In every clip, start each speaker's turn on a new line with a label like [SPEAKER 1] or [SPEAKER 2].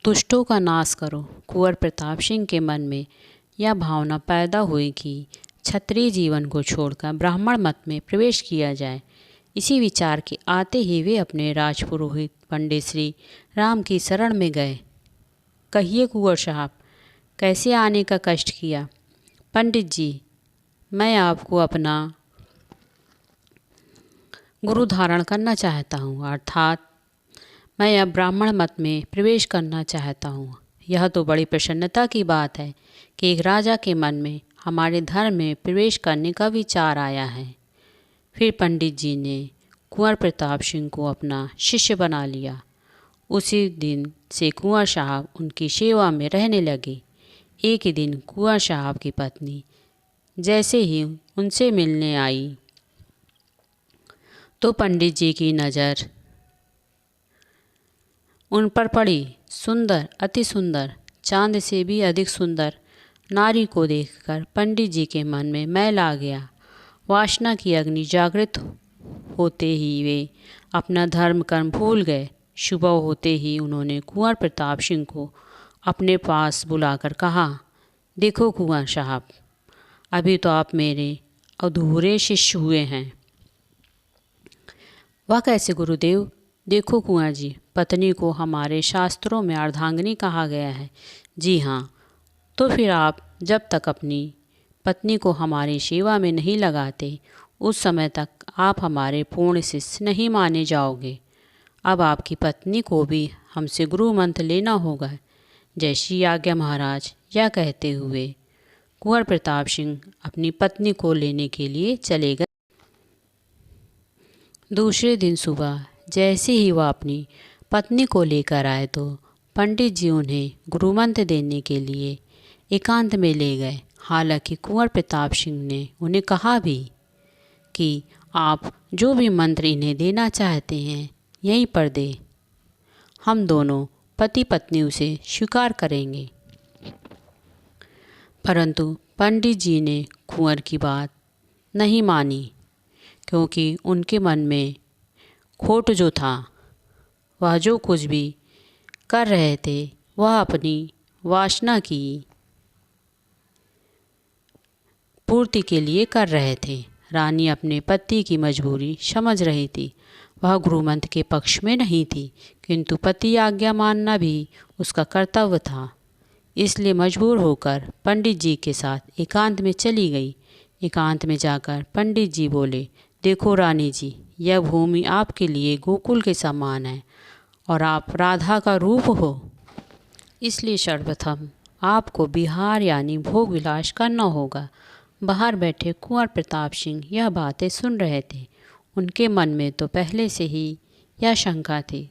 [SPEAKER 1] दुष्टों का नाश करो। कुंवर प्रताप सिंह के मन में यह भावना पैदा हुई कि क्षत्रिय जीवन को छोड़कर ब्राह्मण मत में प्रवेश किया जाए। इसी विचार के आते ही वे अपने राजपुरोहित पंडित श्री राम की शरण में गए। कहिए कुंवर साहब, कैसे आने का कष्ट किया? पंडित जी, मैं आपको अपना गुरु धारण करना चाहता हूँ, अर्थात मैं अब ब्राह्मण मत में प्रवेश करना चाहता हूँ। यह तो बड़ी प्रसन्नता की बात है कि एक राजा के मन में हमारे धर्म में प्रवेश करने का विचार आया है। फिर पंडित जी ने कुंवर प्रताप सिंह को अपना शिष्य बना लिया। उसी दिन से कुंवर साहब उनकी सेवा में रहने लगे। एक दिन कुंवर साहब की पत्नी जैसे ही उनसे मिलने आई तो पंडित जी की नज़र उन पर पड़ी। सुंदर, अति सुंदर, चांद से भी अधिक सुंदर नारी को देखकर पंडित जी के मन में मैल आ गया। वासना की अग्नि जागृत होते ही वे अपना धर्म कर्म भूल गए। सुबह होते ही उन्होंने कुंवर प्रताप सिंह को अपने पास बुलाकर कहा, देखो कुंवर साहब, अभी तो आप मेरे अधूरे शिष्य हुए हैं। वह कैसे गुरुदेव? देखो कुंवर जी, पत्नी को हमारे शास्त्रों में अर्धांगिनी कहा गया है। जी हाँ, तो फिर आप जब तक अपनी पत्नी को हमारी सेवा में नहीं लगाते, उस समय तक आप हमारे पूर्ण शिष्य नहीं माने जाओगे। अब आपकी पत्नी को भी हमसे गुरु मंत्र लेना होगा। जैसी आज्ञा महाराज। यह कहते हुए कुंवर प्रताप सिंह अपनी पत्नी को लेने के लिए चले गए। दूसरे दिन सुबह जैसे ही वह अपनी पत्नी को लेकर आए तो पंडित जी उन्हें गुरुमंत्र देने के लिए एकांत में ले गए। हालांकि कुंवर प्रताप सिंह ने उन्हें कहा भी कि आप जो भी मंत्र इन्हें देना चाहते हैं यहीं पर दे, हम दोनों पति पत्नी उसे स्वीकार करेंगे। परंतु पंडित जी ने कुंवर की बात नहीं मानी, क्योंकि उनके मन में खोट जो था, वह जो कुछ भी कर रहे थे वह अपनी वासना की पूर्ति के लिए कर रहे थे। रानी अपने पति की मजबूरी समझ रही थी। वह गुरुमंत्र के पक्ष में नहीं थी, किंतु पति आज्ञा मानना भी उसका कर्तव्य था। इसलिए मजबूर होकर पंडित जी के साथ एकांत में चली गई। एकांत में जाकर पंडित जी बोले, देखो रानी जी, यह भूमि आपके लिए गोकुल के समान है और आप राधा का रूप हो। इसलिए सर्वप्रथम आपको विहार यानी भोग विलास करना होगा। बाहर बैठे कुंवर प्रताप सिंह यह बातें सुन रहे थे। उनके मन में तो पहले से ही यह शंका थी,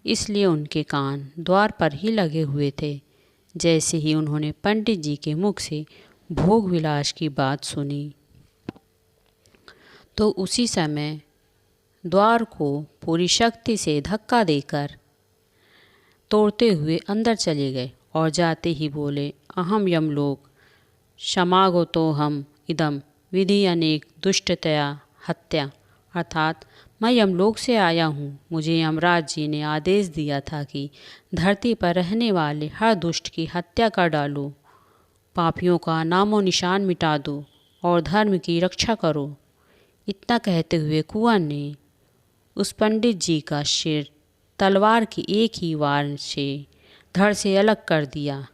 [SPEAKER 1] इसलिए उनके कान द्वार पर ही लगे हुए थे। जैसे ही उन्होंने पंडित जी के मुख से भोग विलास की बात सुनी तो उसी समय द्वार को पूरी शक्ति से धक्का देकर तोड़ते हुए अंदर चले गए और जाते ही बोले, अहम यमलोक समागतोऽहम् इदं विधि अनेक दुष्टतया हत्या, अर्थात मैं यमलोक से आया हूँ। मुझे यमराज जी ने आदेश दिया था कि धरती पर रहने वाले हर दुष्ट की हत्या कर डालो, पापियों का नामो निशान मिटा दो और धर्म की रक्षा करो। इतना कहते हुए कुंवर ने उस पंडित जी का सिर तलवार की एक ही वार से धड़ से अलग कर दिया।